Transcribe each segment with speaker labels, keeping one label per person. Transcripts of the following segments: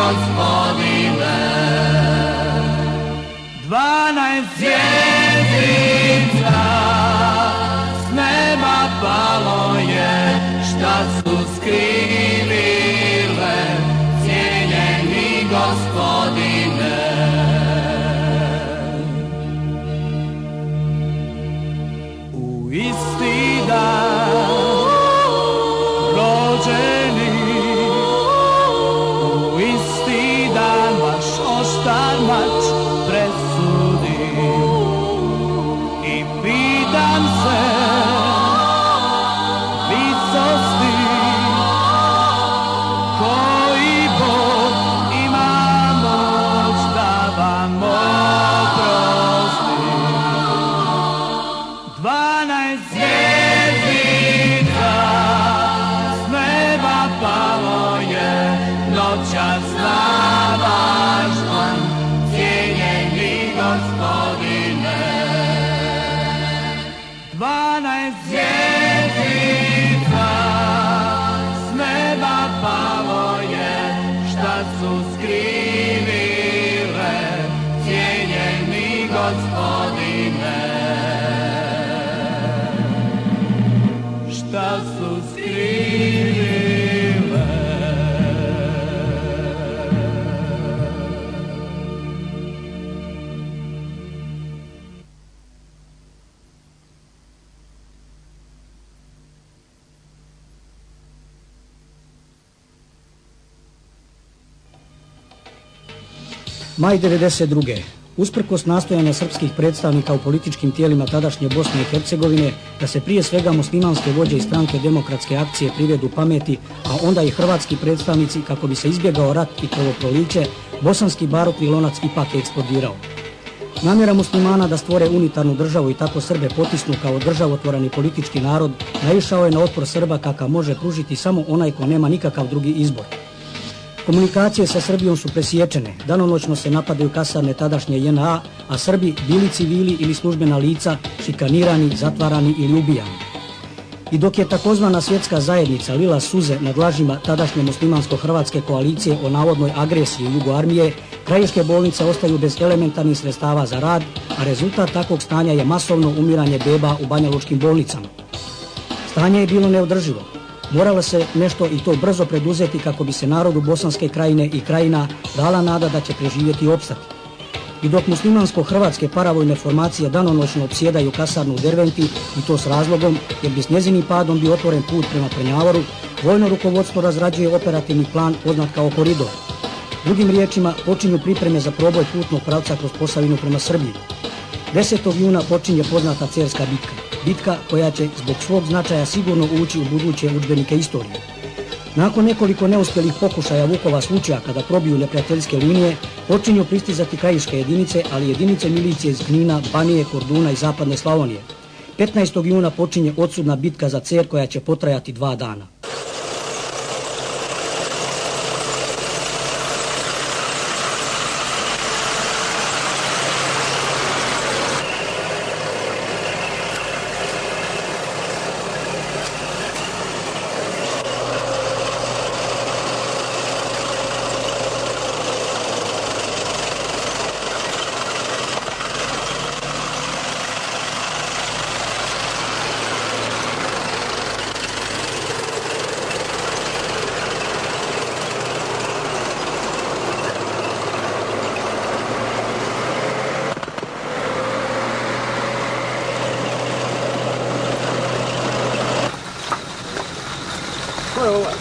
Speaker 1: Gospodine. 12 zvjezdica s neba palo je, šta su skrivile, cijenjeni Gospodine. U isti dan rođeni, u isti dan vaš oštar mač presudi i pitam se visosti koji Bog ima moć da vam oprosti. 12 zvjezdica s neba palo je, noćas na vaš dan, cijenjeni Gospodine. 12 zvjezdica s neba palo je, šta su skrivile, cijenjeni Gospodine. Šta su skrivile.
Speaker 2: Maj 1992. Usprkos nastojanja srpskih predstavnika u političkim tijelima tadašnje Bosne i Hercegovine da se prije svega muslimanske vođe i stranke Demokratske akcije privedu pameti, a onda i hrvatski predstavnici kako bi se izbjegao rat i krvoproliće, bosanski barokni lonac ipak je eksplodirao. Namjera muslimana da stvore unitarnu državu i tako Srbe potisnu kao državotvorani politički narod naišao je na otpor Srba kakav može pružiti samo onaj ko nema nikakav drugi izbor. Komunikacije sa Srbijom su presječene, danonoćno se napadaju kasarne tadašnje JNA, a Srbi, bili civili ili službena lica, šikanirani, zatvarani ili ubijani. I dok je takozvana svjetska zajednica lila suze nad lažima tadašnje muslimansko-hrvatske koalicije o navodnoj agresiji Jugoarmije, krajiške bolnice ostaju bez elementarnih sredstava za rad, a rezultat takvog stanja je masovno umiranje beba u banjalučkim bolnicama. Stanje je bilo neodrživo. Moralo se nešto i to brzo preduzeti kako bi se narodu Bosanske krajine i Krajina dala nada da će preživjeti i opstati. I dok muslimansko-hrvatske paravojne formacije danonoćno opsjedaju kasarnu u Derventi, i to s razlogom jer bi s njezinim padom bio otvoren put prema Trnjavoru, vojno rukovodstvo razrađuje operativni plan poznat kao koridor. Drugim riječima, počinju pripreme za proboj putnog pravca kroz Posavinu prema Srbiji. 10. juna počinje poznata Cerska bitka. Bitka koja će zbog svog značaja sigurno ući u buduće udžbenike istorije. Nakon nekoliko neuspjelih pokušaja Vukova slučaja kada probiju neprijateljske linije, počinju pristizati krajiške jedinice, ali jedinice milicije iz Knina, Banije, Korduna i zapadne Slavonije. 15. juna počinje odsudna bitka za Cer koja će potrajati 2 dana.
Speaker 3: Ko je ovaj?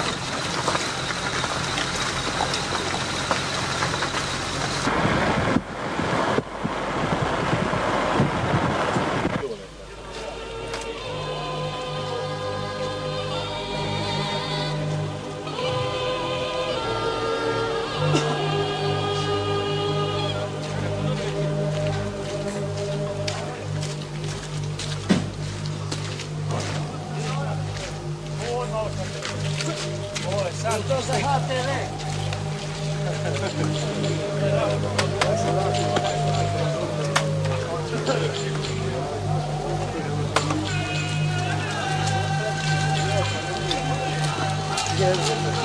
Speaker 1: To za HTV.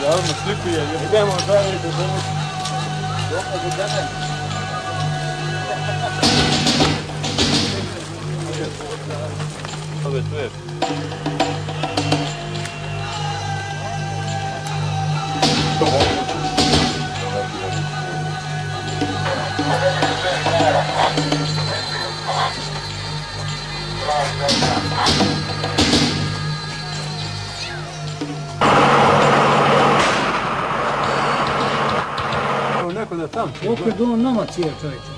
Speaker 3: Javno slikuje, idemo dalje. Neko da tam.
Speaker 2: Opet on nama cijel čovječe.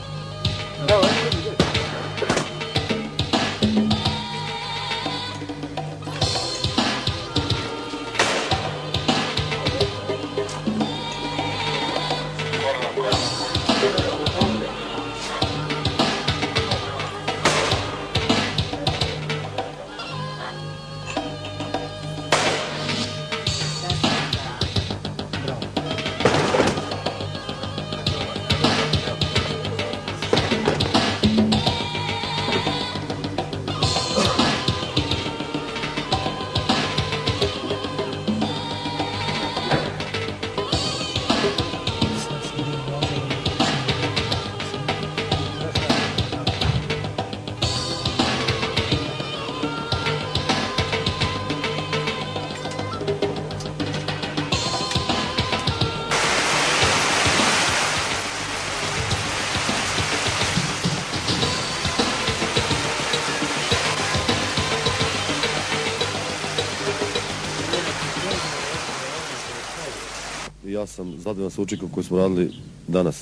Speaker 4: Ja sam zadovoljan sa učinkom koji smo radili danas.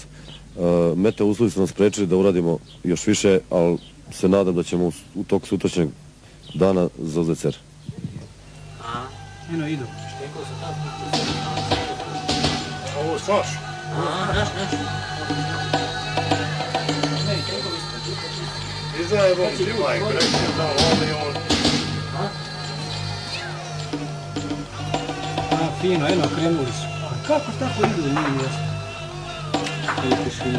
Speaker 4: Meteo uslovi su nas sprečili da uradimo još više, ali se nadam da ćemo u toku sutrašnjeg dana zauzeti cer.
Speaker 2: Eno idu.
Speaker 3: Ovo slaš. Izdaje vam divlaj, kreće da ovdje on.
Speaker 2: Fino, eno, krenuli su. A kako tako idu, nije mjesto? Vidite šinu.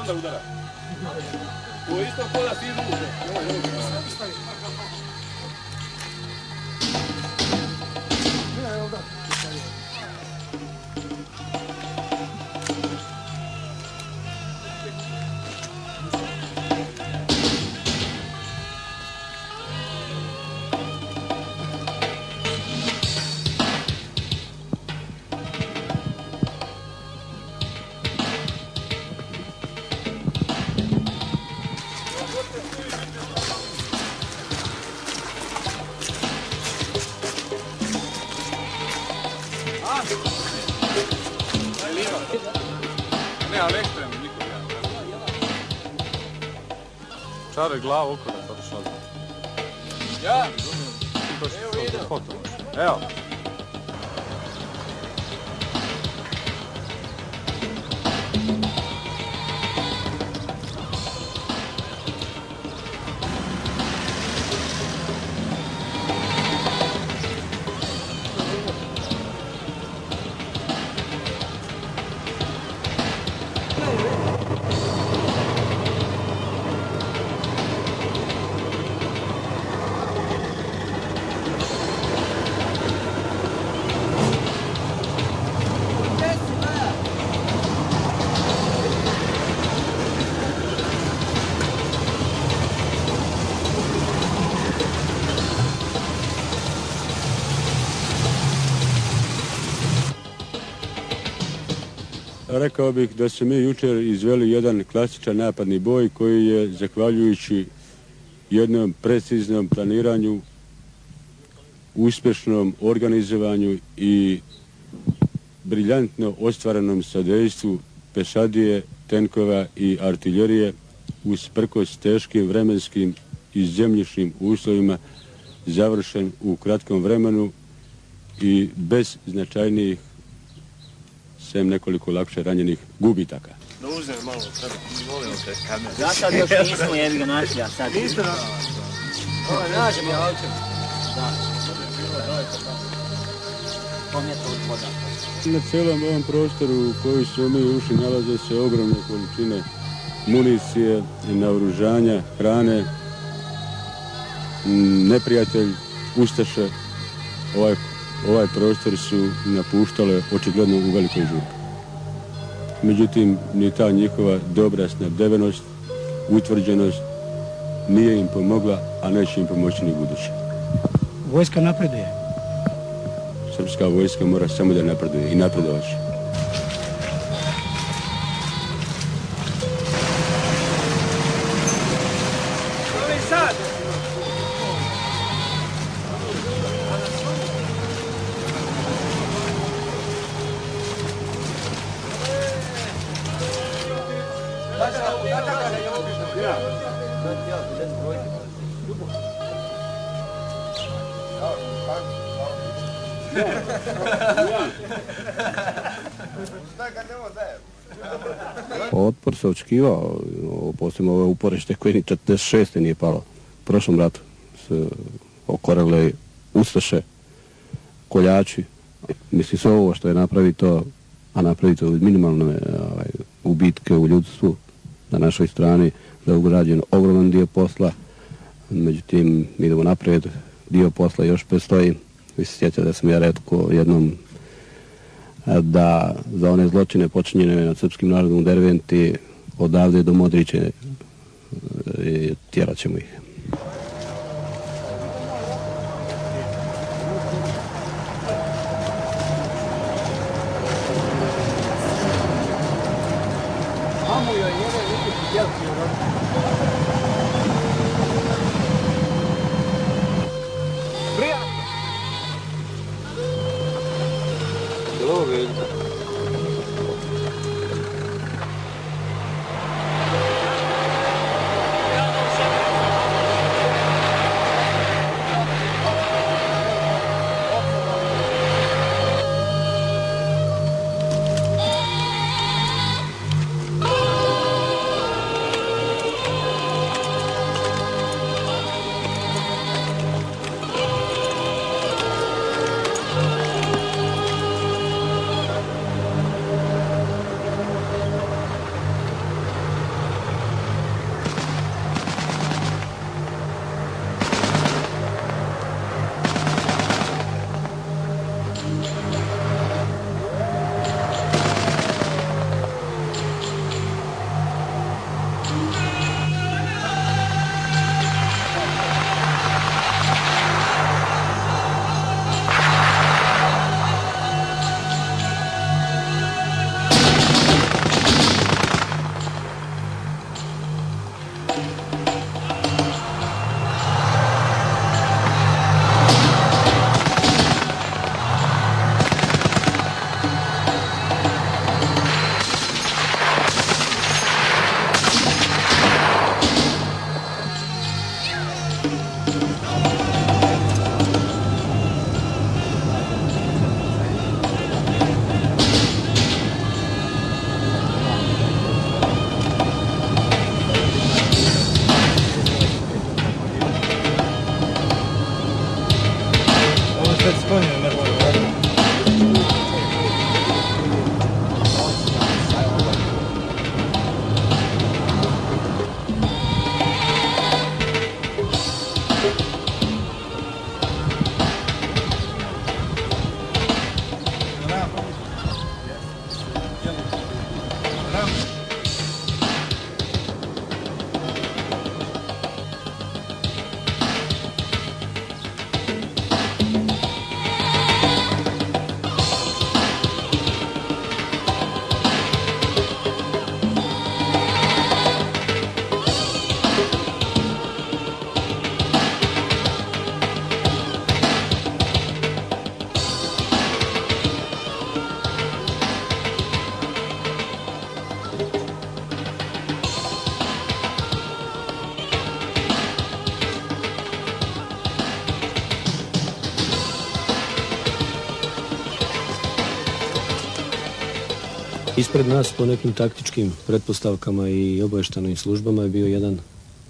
Speaker 5: sam da udara. To je isto ko da si izvuče. Ne, ali ekstremno, niko ne. Čare glavu oko da sad šalje. Ja? Evo idem. Evo.
Speaker 6: Rekao bih da smo mi jučer izveli jedan klasičan napadni boj koji je, zahvaljujući jednom preciznom planiranju, uspješnom organizovanju i briljantno ostvarenom sadejstvu pešadije, tenkova i artiljerije, usprkos teškim vremenskim i zemljišnim uslovima, završen u kratkom vremenu i bez značajnijih, sem nekoliko lakše ranjenih gubitaka.
Speaker 3: Da uzem malo sada, volimo te kamere.
Speaker 7: Za sad još nismo jebi ga našli, a sad...
Speaker 3: Niste na...
Speaker 7: Nađemo ja autom. Da. Pomjeto od voda.
Speaker 6: Na cijelom ovom prostoru u koji smo mi ušli nalaze se ogromne količine municije, naoružanja, hrane. Neprijatelj, ustaše, ovaj prostor su napuštale očigledno u velikoj žurbi. Međutim, ni ta njihova dobra snabdevenost, utvrđenost nije im pomogla, a neće im pomoći ni buduće.
Speaker 2: Vojska napreduje.
Speaker 6: Srpska vojska mora samo da napreduje i napredovaće.
Speaker 8: Otpor se očekivao, posebno ove uporište koje ni 46. nije palo. U prošlom ratu se okorele ustaše, koljači. Mislim, sve ovo što je napravito, a napravito minimalne ubitke u ljudstvu na našoj strani, da je urađen ogroman dio posla. Međutim, mi idemo naprijed, dio posla još predstoji. Vi se sjećate da sam ja rekao jednom da za one zločine počinjene nad srpskim narodom u Derventi odavde do Modriće tjerat ćemo ih.
Speaker 3: Opet sklonio mrtvo.
Speaker 9: Ispred nas po nekim taktičkim pretpostavkama i obavještajnim službama je bio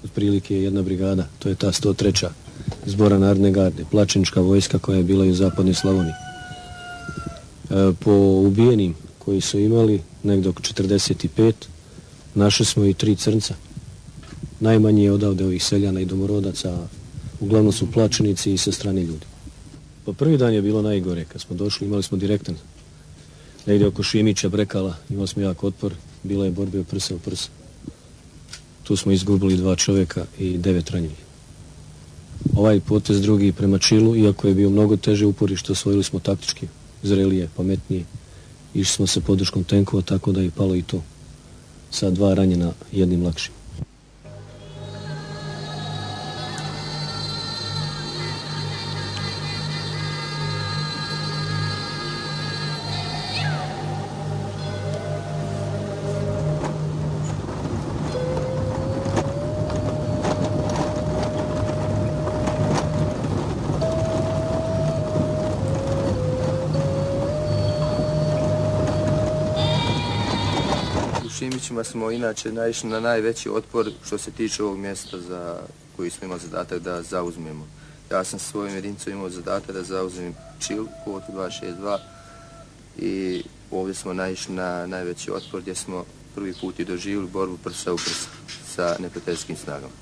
Speaker 9: otprilike jedna brigada, to je ta 103. Zbora narodne garde, plaćenička vojska koja je bila i u zapadnoj Slavoniji. Po ubijenim koji su imali, negdje oko 45, našli smo i 3 crnca. Najmanje je odavde ovih seljana i domorodaca, uglavnom su plaćenici i sa strane ljudi. Po prvi dan je bilo najgore, kad smo došli imali smo direktan negdje oko Šimića, Brekala, imali smo jak otpor, bila je borba od prsa u prsa. Tu smo izgubili 2 čovjeka i 9 ranjenih. Ovaj potez drugi prema Čilu, iako je bio mnogo teže uporište, osvojili smo taktički, zrelije, pametnije. Išli smo sa podrškom tenkova, tako da je palo i to. Sa 2 ranjena, jednim lakšim.
Speaker 10: Šimićima smo inače naišli na najveći otpor što se tiče ovog mjesta za koji smo imali zadatak da zauzmemo. Ja sam sa svojim jedinicom imao zadatak da zauzmem Čil, kvotu 262 i ovdje smo naišli na najveći otpor gdje smo prvi put i doživjeli borbu prsa u prsa sa neprijateljskim snagama.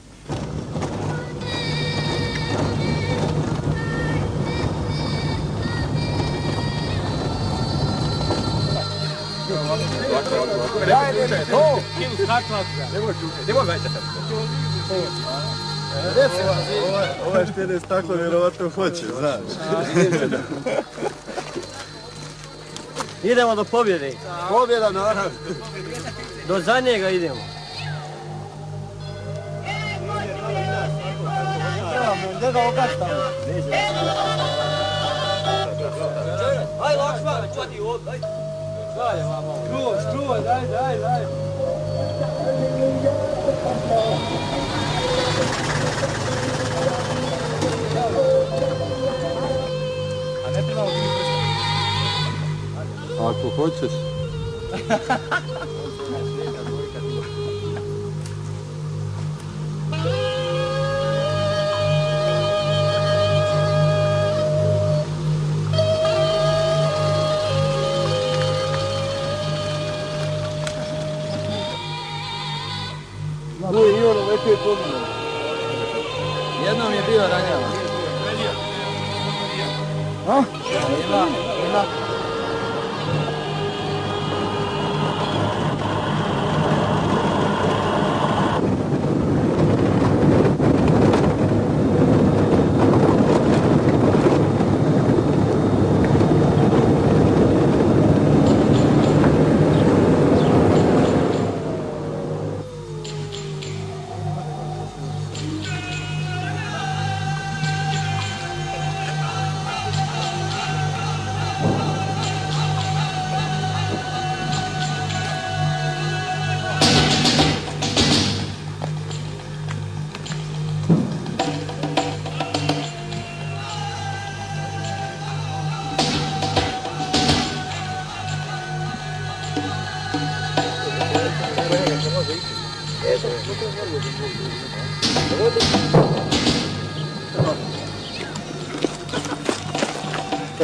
Speaker 3: Ovaj štene staklo vjerovatno hoće, znaš.
Speaker 7: Idemo do pobjede.
Speaker 3: Pobjeda, naravno.
Speaker 7: Do zadnjega idemo. Aj, Lakšman, čuti ovdje, aj. Struo, daj.
Speaker 3: A ne trebamo biti prsta.
Speaker 6: Ako hoćeš.
Speaker 7: Jednom je bio ranjavan. Ima.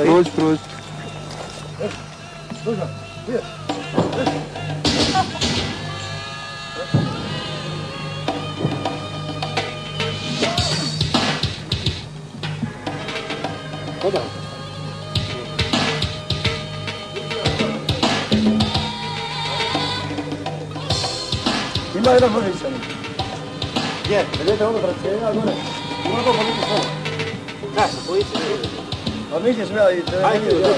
Speaker 5: Prođi, prođi.
Speaker 7: Ima jedan policija. Gdje? Vedete ono praćenja gore. Ima to policija sve. Da, policija ne vidi. A mi ćeš ja i... Ajde,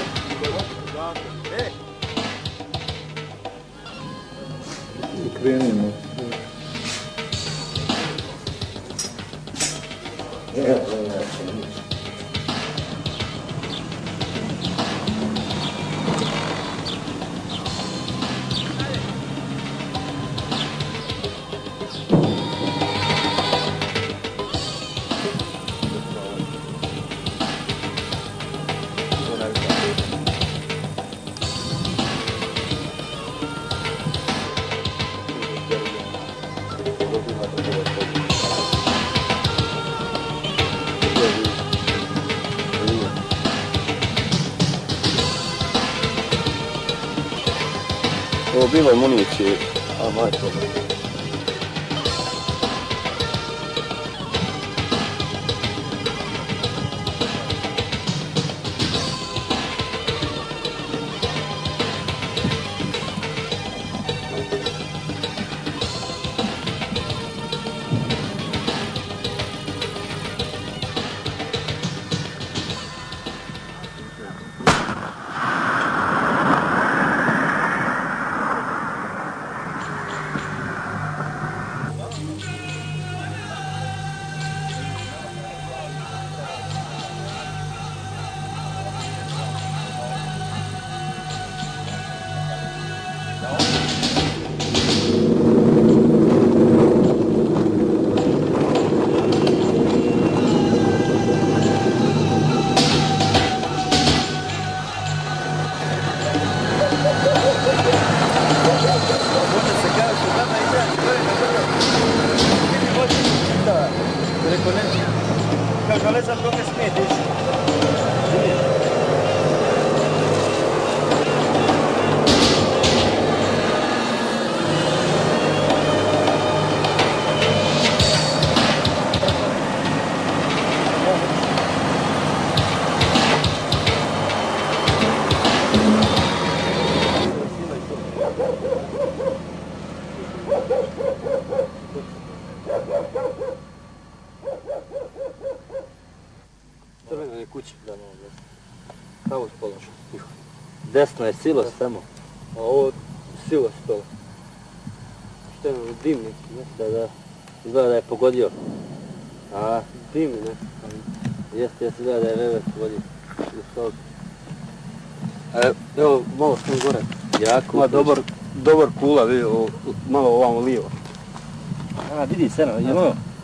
Speaker 5: Krenimo.
Speaker 8: Ovo bilo municije, a majko.
Speaker 7: Kaže, ne znam dok je smije dići.
Speaker 11: Crvena je kuća. Da, ne, pravo spolaš. Desno je silos samo. A ovo silos to. Što je ono, dim neki, ne? Da. Izgleda da je pogodio. A, dim, ne? Jeste, izgleda da je vever pogodio. Evo, malo smo gore. Jako. Ima dobar kula, vidi, malo ovamo lijevo. A, vidi se,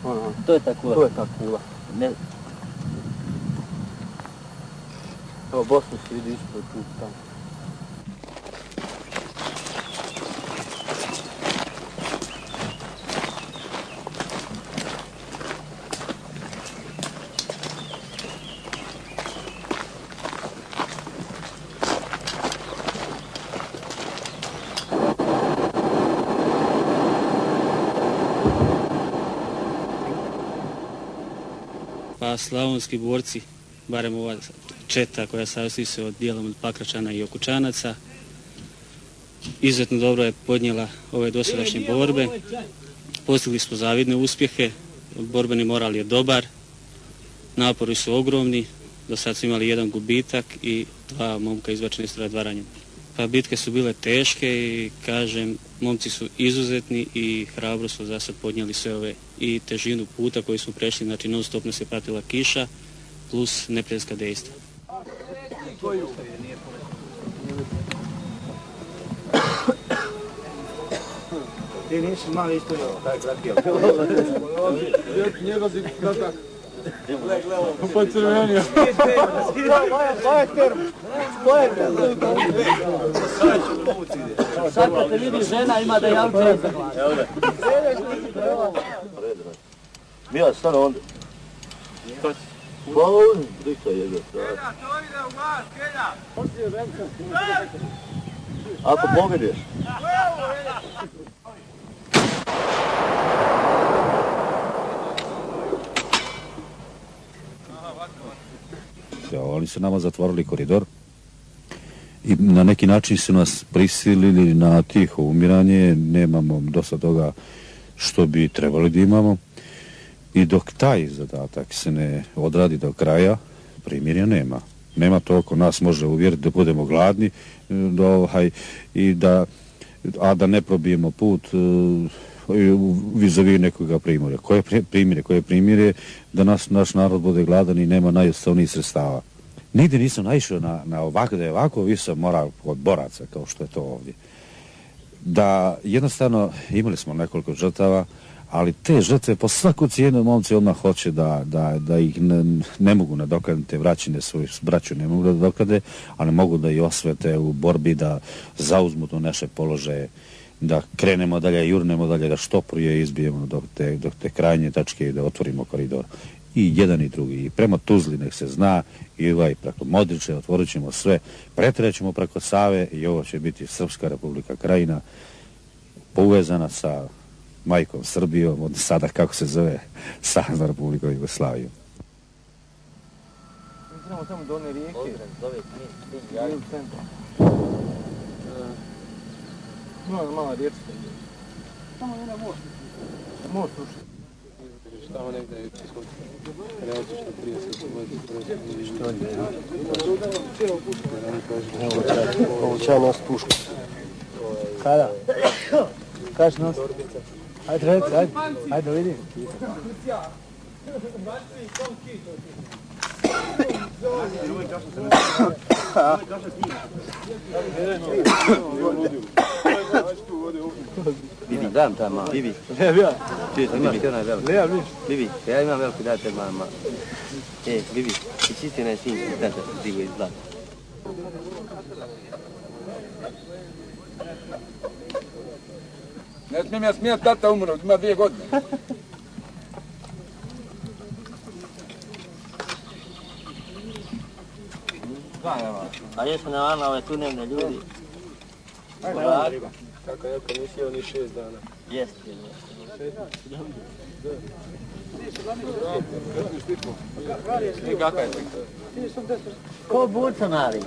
Speaker 11: ono, to je ta kula. To je ta kula. Ne. Evo, Bosnu se vidi ispod tu, tamo.
Speaker 12: Pa slavonski borci, barem ova četa koja sastoji se od dijelom od Pakračana i Okučanaca, izuzetno dobro je podnijela ove dosadašnje borbe. Postigli smo zavidne uspjehe, borbeni moral je dobar, napori su ogromni, do sad su imali jedan gubitak i 2 momka izbačene iz stroja, 2 ranjena. Pa bitke su bile teške i kažem, momci su izuzetni i hrabro su za sad podnijeli sve ove i težinu puta koji smo prešli, znači non stop nas je pratila kiša plus neprijateljska dejstva.
Speaker 7: Ti nisi mali istorija, taj kratki.
Speaker 5: Njega si kratak. Pa crvenio.
Speaker 7: Kaj je termo? Sad kad te vidi žena ima da javče za glas. Evo da.
Speaker 11: Bila stvarno onda.
Speaker 7: Ako pobediš.
Speaker 13: Oni su nama zatvorili koridor i na neki način su nas prisilili na tiho umiranje, nemamo dosta toga što bi trebali da imamo i dok taj zadatak se ne odradi do kraja, primirja nema. Nema to oko nas može uvjeriti da budemo gladni a da ne probijemo put vizavi nekoga primorja. Koje primirje da naš narod bude gladan i nema najosnovnijih sredstava. Nigdje nisam naišao na ovako visok moral od boraca kao što je to ovdje. Da jednostavno imali smo nekoliko žrtava, ali te žrtve po svaku cijenu momci odmah hoće da ih ne mogu nadoknaditi, te vraćine svoju braću ne mogu da nadoknade, ali mogu da i osvete u borbi, da zauzmu to naše položaje, da krenemo dalje, jurnemo dalje, da što prije izbijemo do te krajnje tačke i da otvorimo koridor. I jedan i drugi. I prema Tuzli nek se zna, i preko Modriče otvorit ćemo sve, pretrećemo preko Save i ovo će biti Srpska Republika Krajina povezana sa majkom Srbijom, od sada kako se zove Savezna Republika Jugoslavijom.
Speaker 7: Idemo tamo do one rijeke. Mala riječka. Tamo je most. Most ušli. Tamo negdje je iskod realistično prije se osvoboditi. Što je? Ovo će nas pušku. Kada? Kaži nas? Ajde, reci, ajde vidim.
Speaker 11: Bibi, dam ta mala. Bibi. Čuješ, Bibi, to onaj veliki. Bibi, ja imam veliku, daj te mala. Bibi, ti čisti onaj sin, da se digo iz zlata.
Speaker 14: Ne smijem ja smijat, tata umro, ima 2 godine.
Speaker 11: A jesmo na vama ove tunevne ljudi.
Speaker 7: Kako je komisija, oni 6 dana.
Speaker 11: Jeste.
Speaker 7: Kakva je to?
Speaker 11: Ko burca mali?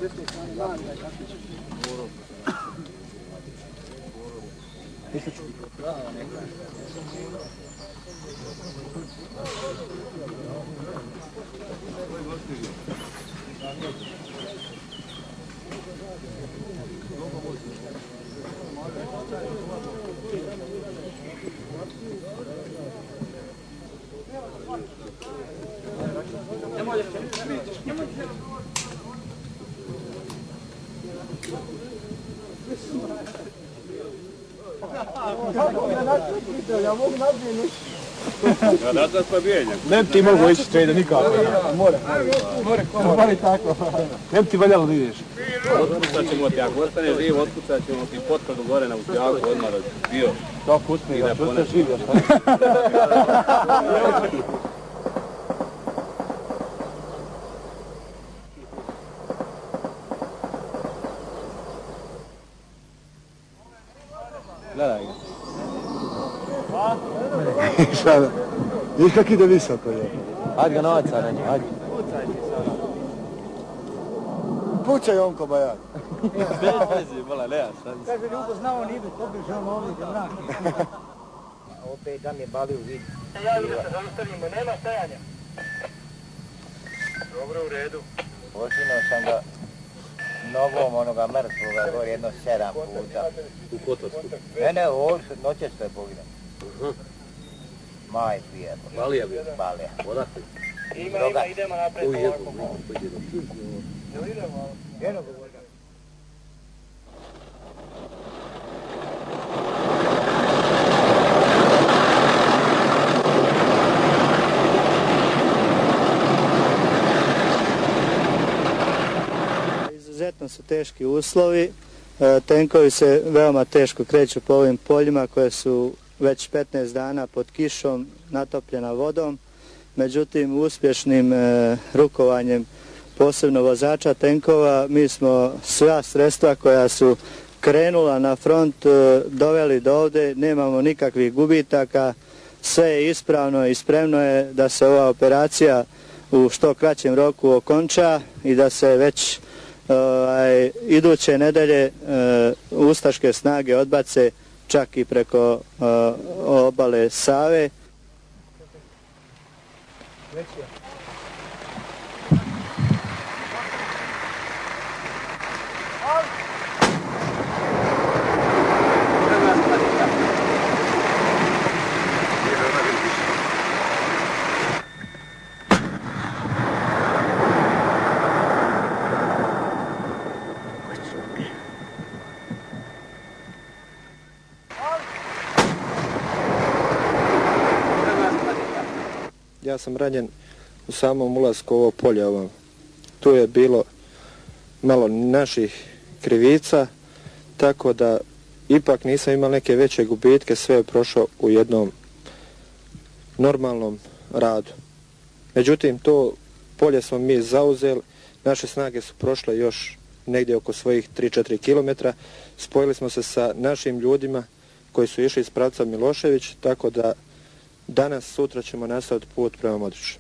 Speaker 7: Ja mogu nadvijenuti.
Speaker 6: Da sad pobijenjak.
Speaker 7: Ne bi ti mogu ići streda nikako. More tako. Ne bi ti valjalo da ideš.
Speaker 6: Otpucat ćemo ti, ako ostane živ, otpucat ćemo ti potkladu gore na uspjaku, odmah bio.
Speaker 7: To pusti ga, što ste živio, šta? Gledaj ga. Šta da? Viš kak ide visoko je.
Speaker 11: Ajde ga novaca na njih, ajde.
Speaker 7: Pućaj onko bajak.
Speaker 11: Bez vezi, bola, nema šta.
Speaker 2: Kaže, Ljubo, znao on ide, pobliže on ovdje, da mrak.
Speaker 11: Opet da mi je bali u vidu.
Speaker 7: Javimo se, zaustavimo, nema stajanja. Dobro, u redu.
Speaker 11: Pošinuo sam ga nogom onoga mrtvoga, gori jedno 7 puta.
Speaker 6: U Kotorsku?
Speaker 11: Ne, noćas to je poginuo. Maj prije.
Speaker 6: Balija bio?
Speaker 11: Balija.
Speaker 6: Odakle?
Speaker 7: Idemo napred.
Speaker 11: Idemo.
Speaker 15: Izuzetno su teški uslovi, tenkovi se veoma teško kreću po ovim poljima koje su već 15 dana pod kišom, natopljena vodom međutim uspješnim rukovanjem posebno vozača tenkova mi smo sva sredstva koja su krenula na front doveli do ovdje, nemamo nikakvih gubitaka, sve je ispravno i spremno je da se ova operacija u što kraćem roku okonča i da se već iduće nedelje ustaške snage odbace čak i preko obale Save.
Speaker 16: Ja sam ranjen u samom ulasku u ovo polje ovom. Tu je bilo malo naših krivica, tako da ipak nisam imao neke veće gubitke, sve je prošlo u jednom normalnom radu. Međutim, to polje smo mi zauzeli, naše snage su prošle još negdje oko svojih 3-4 km, spojili smo se sa našim ljudima koji su išli iz pravca Milošević, tako da danas, sutra ćemo nastaviti put prema Modriću.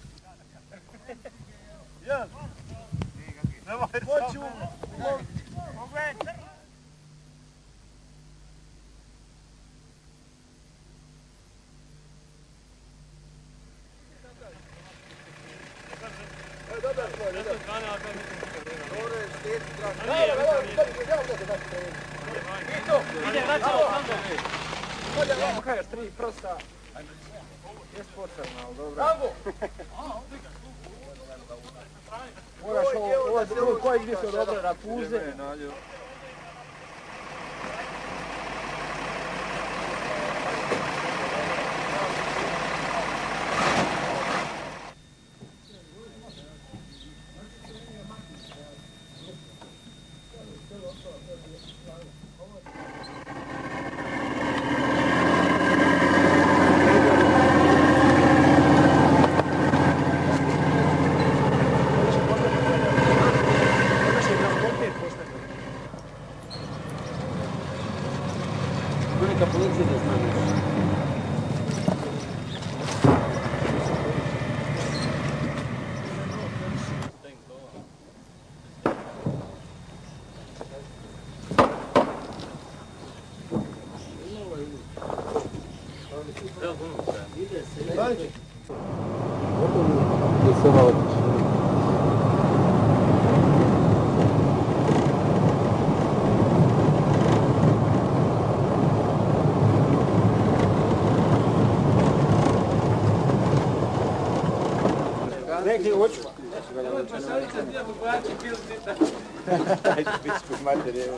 Speaker 14: Koji gdje su dobro rapuze? Rekli hoću. Ajde, bit ću kod materije.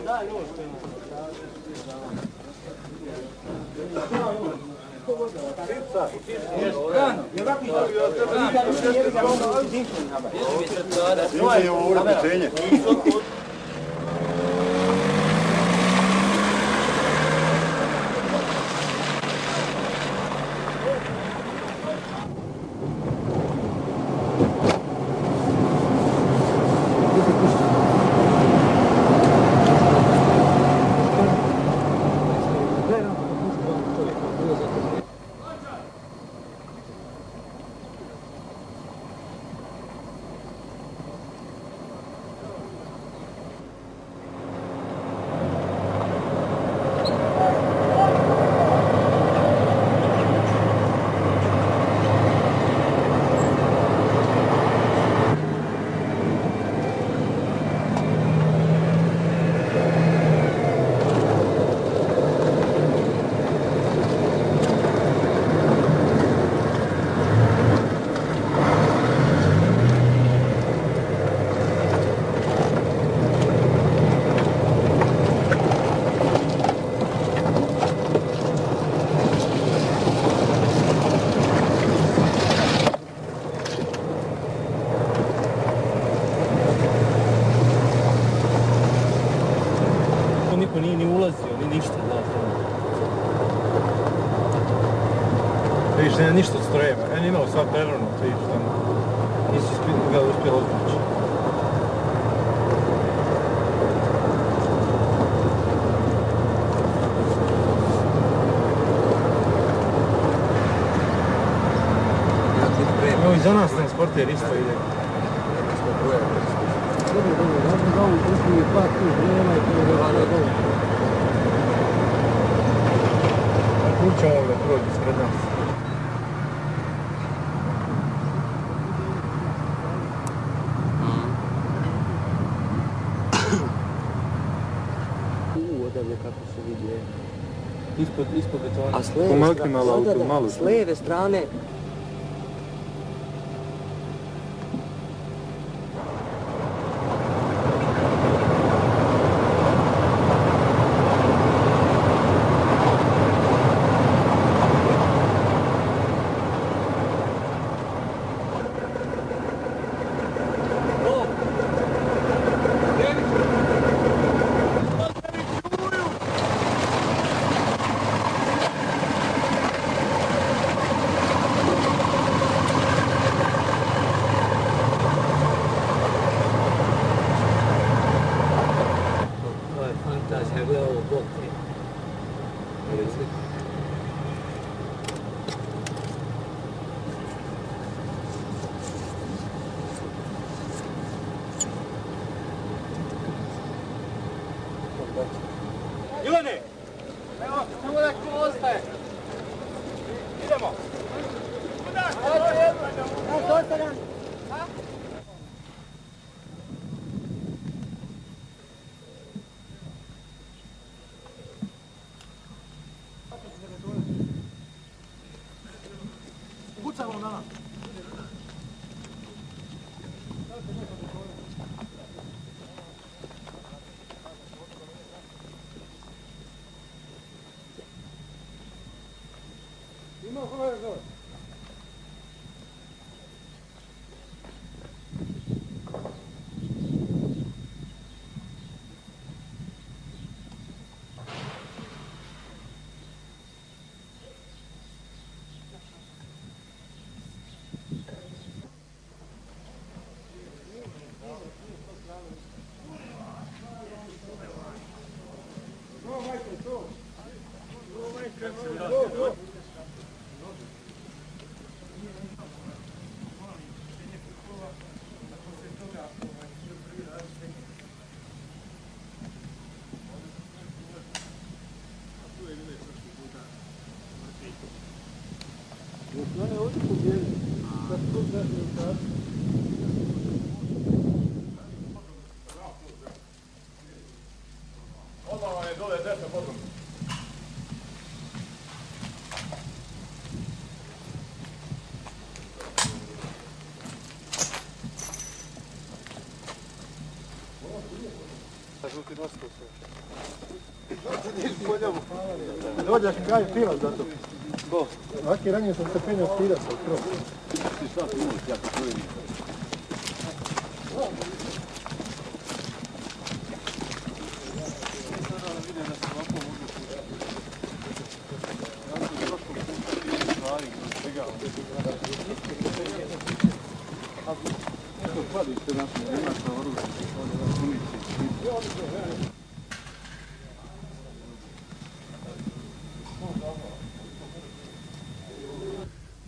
Speaker 9: Niko nije ni ulazio, ni ništa.
Speaker 5: Vidiš, nema ništa od strojeva. Ja imao sva prerano, vidiš tamo. Nisi ga uspjelo odvući. Evo i za nas transporter isto ide. Kuća ovdje prođe ispred nas.
Speaker 11: Odavlje kako se vidi.
Speaker 5: Ispod betona.
Speaker 11: A s lijeve strane
Speaker 1: Ivane! Evo, samo da ko ostaje. Idemo. Kuda? Evo, ostajem. Kucamo na nas.
Speaker 3: Odmah je dole desno potom.
Speaker 5: Dođeš mi gaj pilac za to. Ko? Aki ranije sam se penjao stirat sa krov. Ti šta ti imaš, ja to tvojim.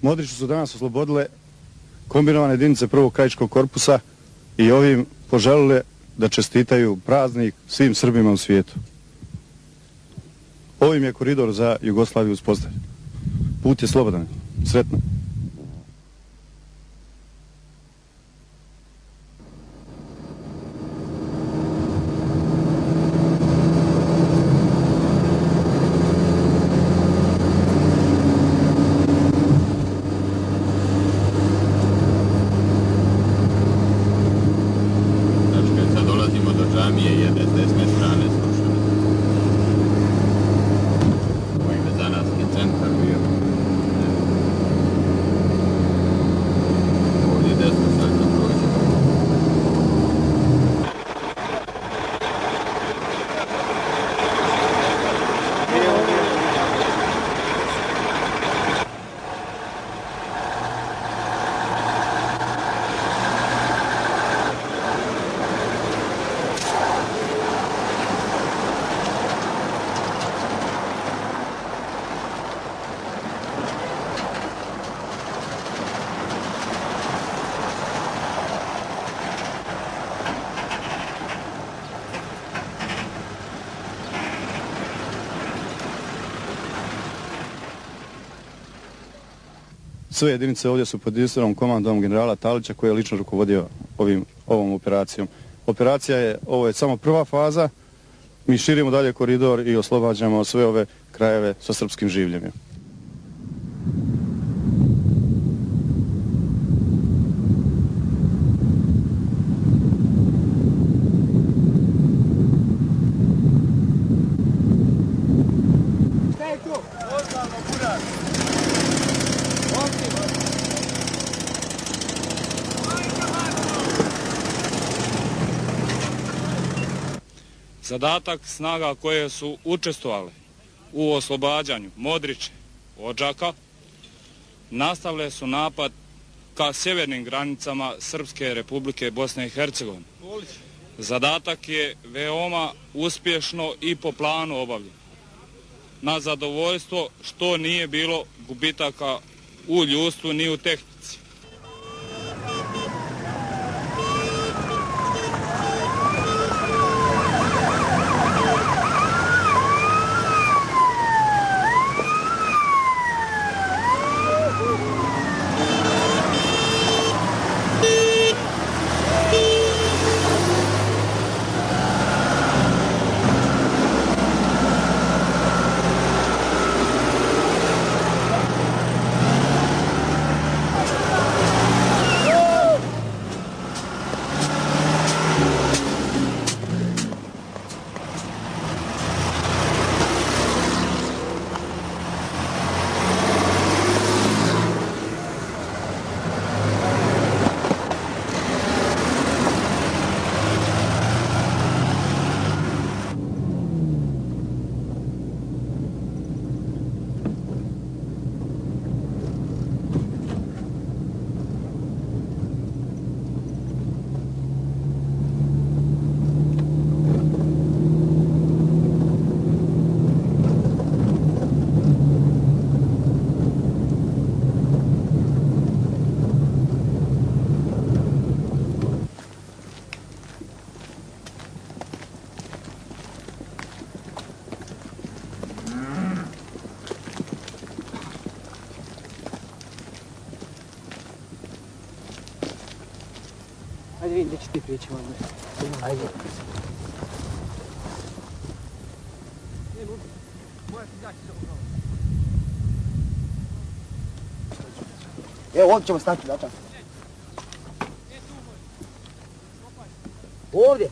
Speaker 17: Modriću su danas oslobodile kombinovane jedinice prvog krajiškog korpusa i ovim poželile da čestitaju praznik svim Srbima u svijetu. Ovim je koridor za Jugoslaviju uspostavljen. Put je slobodan. Sretno. Sve jedinice ovdje su pod jedinstvenom komandom generala Talića koji je lično rukovodio ovom operacijom. Ovo je samo prva faza, mi širimo dalje koridor i oslobađamo sve ove krajeve sa srpskim življem.
Speaker 18: Zadatak snaga koje su učestvovale u oslobađanju Modriče, Odžaka, nastavile su napad ka sjevernim granicama Srpske Republike Bosne i Hercegovine. Zadatak je veoma uspješno i po planu obavljen. Na zadovoljstvo što nije bilo gubitaka u ljudstvu ni u tehnici.
Speaker 2: Ajde vidim gdje će ti prijeći vam. Ajde.
Speaker 7: Evo, ovdje ćemo stati, da tako. Ovdje.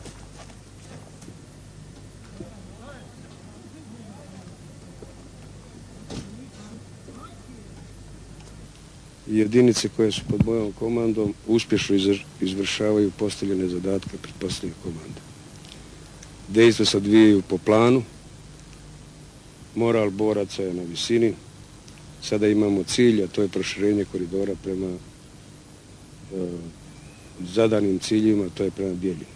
Speaker 6: Jedinice koje su pod mojom komandom uspješno izvršavaju postavljene zadatke pretpostavljene komande. Dejstva se odvijaju po planu, moral boraca je na visini, sada imamo cilj, a to je proširenje koridora prema zadanim ciljima, to je prema Bijeljini.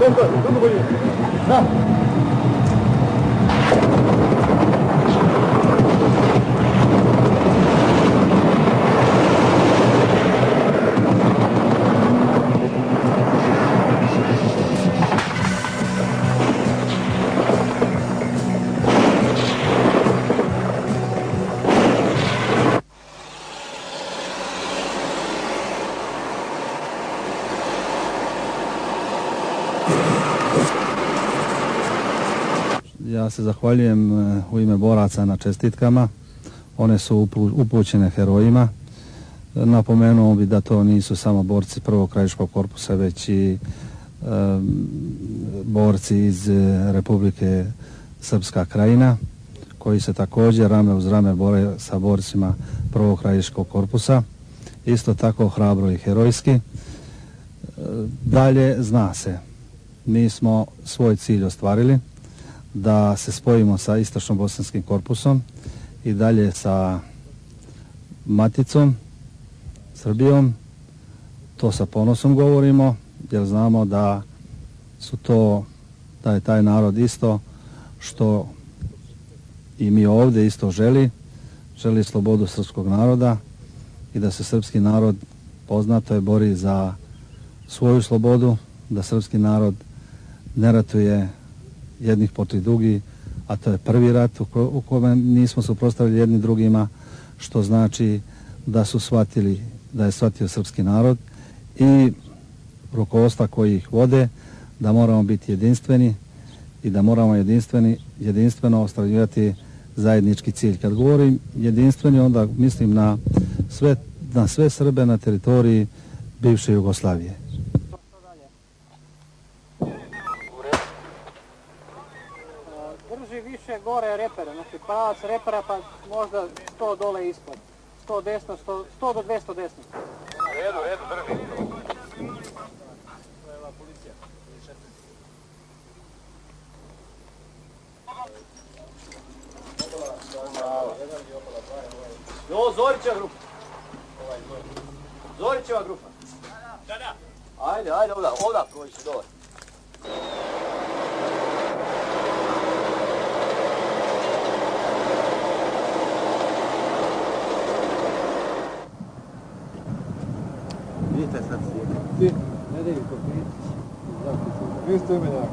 Speaker 5: Doktor, drugo bolje. Da.
Speaker 19: Ja se zahvaljujem u ime boraca na čestitkama. One su upućene herojima. Napomenuo bi da to nisu samo borci prvog krajiškog korpusa, već i borci iz Republike Srpska Krajina, koji se također rame uz rame bore sa borcima prvog krajiškog korpusa. Isto tako hrabro i herojski. Dalje zna se, mi smo svoj cilj ostvarili, da se spojimo sa istočno-bosanskim korpusom i dalje sa maticom, Srbijom. To sa ponosom govorimo, jer znamo da je taj narod isto što i mi ovdje isto želi slobodu srpskog naroda i da se srpski narod, poznato je, bori za svoju slobodu, da srpski narod ne ratuje jednih protiv drugih, a to je prvi rat u kome nismo suprotstavili jedni drugima, što znači da su shvatili, da je shvatio srpski narod i rukovodstva koji ih vode, da moramo biti jedinstveni i da moramo jedinstveno ostvarivati zajednički cilj. Kad govorim jedinstveni, onda mislim na sve Srbe na teritoriji bivše Jugoslavije.
Speaker 1: Drži više gore repere, znači pravac repera pa možda 100 dole ispod. 100 desno, 100 do 200 desno.
Speaker 14: Redu, drži.
Speaker 1: Jo, Zorićeva grupa. Zorićeva grupa. Da. Ajde, ovda prođi dole.
Speaker 5: Vidite sad svijet. Ti, ne daju to biti. Vi ste imenjak.